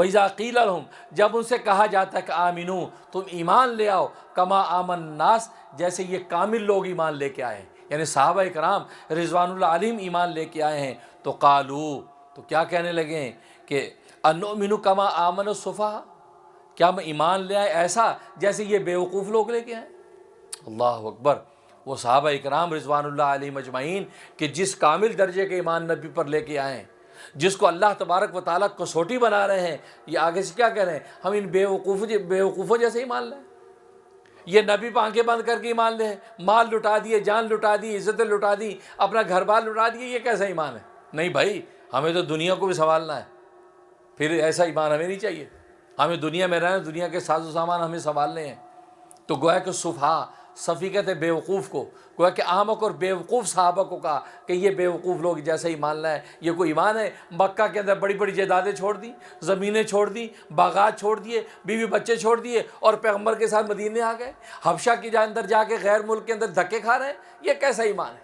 وَإِذَا قِيلَ لَهُمْ، جب ان سے کہا جاتا ہے کہ آمنو، تم ایمان لے آؤ، کما آمن الناس، جیسے یہ کامل لوگ ایمان لے کے آئے ہیں، یعنی صحابہ کرام رضوان اللہ علیہم ایمان لے کے آئے ہیں، تو قالو، تو کیا کہنے لگے ہیں کہ انؤمن کما آمن السفہاء، کیا ہم ایمان لے آئے ایسا جیسے یہ بیوقوف لوگ لے کے آئے؟ اللہ اکبر۔ وہ صحابہ کرام رضوان اللہ علیہم اجمعین کہ جس کامل درجے کے ایمان نبی پر لے کے آئے ہیں، جس کو اللہ تبارک و تعالیٰ کسوٹی بنا رہے ہیں، یہ آگے سے کیا کہہ رہے ہیں؟ ہم ان بیوقوفوں جیسے ایمان لائیں، یہ نبی پہ آنکھیں بند کر کے ایمان لے، مال لٹا دیے، جان لٹا دی، عزتیں لٹا دی، اپنا گھر بار لٹا دیے، یہ کیسا ایمان ہے؟ نہیں بھائی، ہمیں تو دنیا کو بھی سنبھالنا ہے، پھر ایسا ایمان ہمیں نہیں چاہیے۔ ہمیں دنیا میں رہنا، دنیا کے ساز و سامان ہمیں سنبھالنے ہیں۔ تو گویا کہ صفحہ، صفی کہتے ہیں بیوقوف کو، گویا کہ احمق اور بیوقوف صحابہ کو کہا کہ یہ بیوقوف لوگ جیسے ایمان لائے، یہ کوئی ایمان ہے؟ مکہ کے اندر بڑی بڑی جائیدادیں چھوڑ دی، زمینیں چھوڑ دی، باغات چھوڑ دیے، بیوی بچے چھوڑ دیے، اور پیغمبر کے ساتھ مدینے آ گئے، حبشہ کے اندر جا کے غیر ملک کے اندر دھکے کھا رہے ہیں، یہ کیسا ایمان ہے؟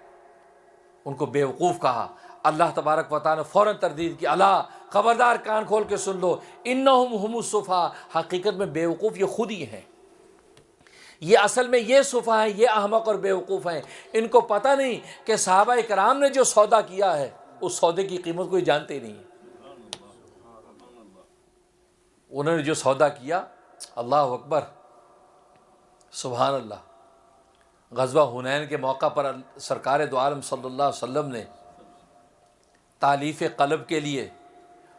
ان کو بیوقوف کہا۔ اللہ تبارک و تعالیٰ نے فوراً تردید کی، اللہ خبردار، کان کھول کے سن لو، انہم ہم الصفا، حقیقت میں بیوقوف یہ خود ہی ہیں، یہ اصل میں یہ صفا ہیں، یہ احمق اور بیوقوف ہیں، ان کو پتہ نہیں کہ صحابہ کرام نے جو سودا کیا ہے اس سودے کی قیمت کو یہ جانتے ہی نہیں ہیں۔ انہوں نے جو سودا کیا، اللہ اکبر، سبحان اللہ۔ غزوہ حنین کے موقع پر سرکار دو عالم صلی اللہ علیہ وسلم نے تالیف قلب کے لیے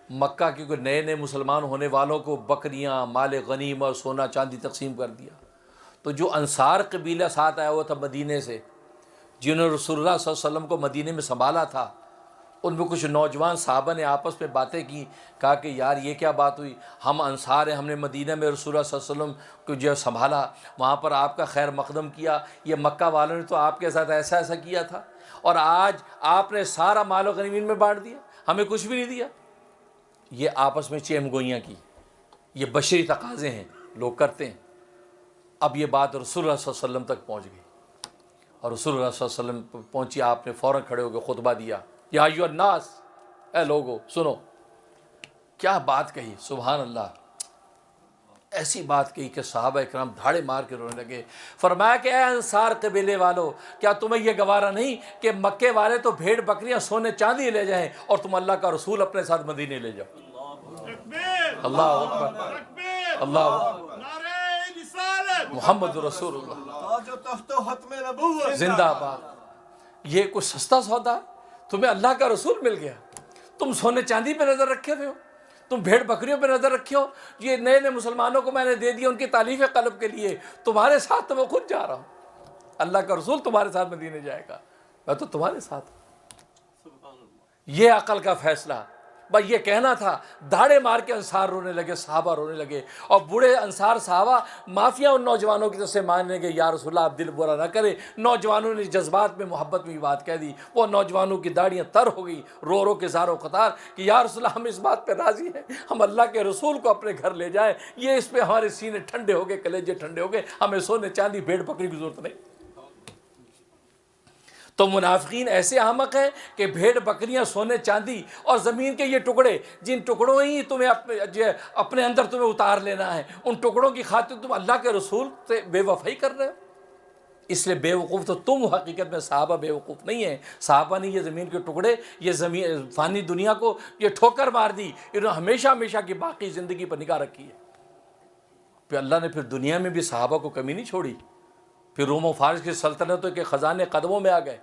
مکہ کے نئے نئے مسلمان ہونے والوں کو بکریاں، مال غنیم اور سونا چاندی تقسیم کر دیا۔ تو جو انصار قبیلہ ساتھ آیا ہوا تھا مدینے سے، جنہوں نے رسول اللہ صلی اللہ علیہ وسلم کو مدینے میں سنبھالا تھا، ان میں کچھ نوجوان صحابہ نے آپس میں باتیں کی، کہا کہ یار یہ کیا بات ہوئی، ہم انصار ہیں، ہم نے مدینہ میں رسول اللہ صلی اللہ علیہ وسلم کو جو سنبھالا، وہاں پر آپ کا خیر مقدم کیا، یہ مکہ والوں نے تو آپ کے ساتھ ایسا ایسا کیا تھا، اور آج آپ نے سارا مال و غنیمت میں بانٹ دیا، ہمیں کچھ بھی نہیں دیا۔ یہ آپس میں چیم گوئیاں کی، یہ بشری تقاضے ہیں، لوگ کرتے ہیں۔ اب یہ بات رسول اللہ صلی اللہ علیہ وسلم تک پہنچ گئی، اور رسول اللہ صلی اللہ علیہ وسلم پہنچی، آپ نے فوراً کھڑے ہو کے خطبہ دیا، یا ایھا الناس، اے لوگو سنو، کیا بات کہی، سبحان اللہ، ایسی بات کہی کہ صحابہ اکرام دھاڑے مار کے رونے لگے۔ فرمایا کہ اے انصار قبیلے والو، کیا تمہیں یہ گوارا نہیں کہ مکے والے تو بھیڑ بکریاں سونے چاندی لے جائیں اور تم اللہ کا رسول اپنے ساتھ مدینے لے جاؤ؟ اللہ اکبر، اللہ اکبر، محمد رسول اللہ زندہ آباد۔ یہ کوئی سستا سودا ہے؟ تمہیں اللہ کا رسول مل گیا، تم سونے چاندی پہ نظر رکھے ہوئے ہو، تم بھیڑ بکریوں پہ نظر رکھے ہو، یہ نئے نئے مسلمانوں کو میں نے دے دیا ان کی تالیف قلب کے لیے، تمہارے ساتھ تو میں خود جا رہا ہوں، اللہ کا رسول تمہارے ساتھ مدینے جائے گا، میں تو تمہارے ساتھ ہوں۔ یہ عقل کا فیصلہ، بس یہ کہنا تھا، دھاڑے مار کے انصار رونے لگے، صحابہ رونے لگے، اور بوڑھے انصار صحابہ مافیا ان نوجوانوں کی طرف سے ماننے لگے، یا رسول اللہ آپ دل برا نہ کریں، نوجوانوں نے جذبات میں محبت میں بات کہہ دی، وہ نوجوانوں کی داڑیاں تر ہو گئی، رو رو کے زار و قطار کہ یا رسول اللہ ہم اس بات پہ راضی ہیں، ہم اللہ کے رسول کو اپنے گھر لے جائیں، یہ اس پہ ہمارے سینے ٹھنڈے ہو گئے، کلیجے ٹھنڈے ہو گئے، ہمیں سونے چاندی بھیڑ بکری کی ضرورت نہیں۔ تو منافقین ایسے احمق ہیں کہ بھیڑ بکریاں، سونے چاندی اور زمین کے یہ ٹکڑے، جن ٹکڑوں ہی تمہیں اپنے اندر تمہیں اتار لینا ہے، ان ٹکڑوں کی خاطر تم اللہ کے رسول سے بے وفائی کر رہے ہو۔ اس لیے بیوقوف تو تم، حقیقت میں صحابہ بیوقوف نہیں ہیں۔ صحابہ نے یہ زمین کے ٹکڑے، یہ زمین فانی دنیا کو یہ ٹھوکر مار دی، انہوں نے ہمیشہ ہمیشہ کی باقی زندگی پر نگاہ رکھی ہے۔ پھر اللہ نے پھر دنیا میں بھی صحابہ کو کمی نہیں چھوڑی، پھر روم و فارس کی سلطنتوں کے خزانے قدموں میں آ گئے۔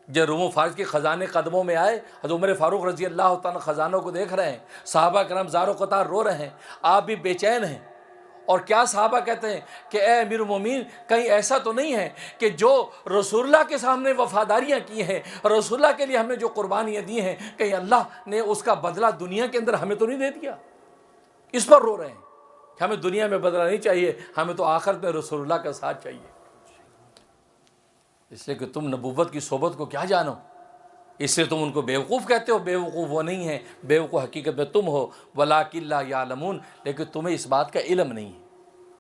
جب روم و فارس کے خزانے قدموں میں آئے، حضرت عمر فاروق رضی اللہ تعالیٰ خزانوں کو دیکھ رہے ہیں، صحابہ کرام زار و قطار رو رہے ہیں، آپ بھی بے چین ہیں۔ اور کیا صحابہ کہتے ہیں کہ اے امیر المومنین، کہیں ایسا تو نہیں ہے کہ جو رسول اللہ کے سامنے وفاداریاں کی ہیں، رسول اللہ کے لیے ہم نے جو قربانیاں دی ہیں، کہیں اللہ نے اس کا بدلہ دنیا کے اندر ہمیں تو نہیں دے دیا؟ اس پر رو رہے ہیں کہ ہمیں دنیا میں بدلہ نہیں چاہیے، ہمیں تو آخرت میں رسول اللہ کا ساتھ چاہیے۔ اس لیے کہ تم نبوت کی صحبت کو کیا جانو، اس لیے تم ان کو بیوقوف کہتے ہو۔ بیوقوف وہ نہیں ہیں، بیوقوف حقیقت میں تم ہو، وَلَٰكِن لَّا يَعْلَمُونَ، لیکن تمہیں اس بات کا علم نہیں ہے۔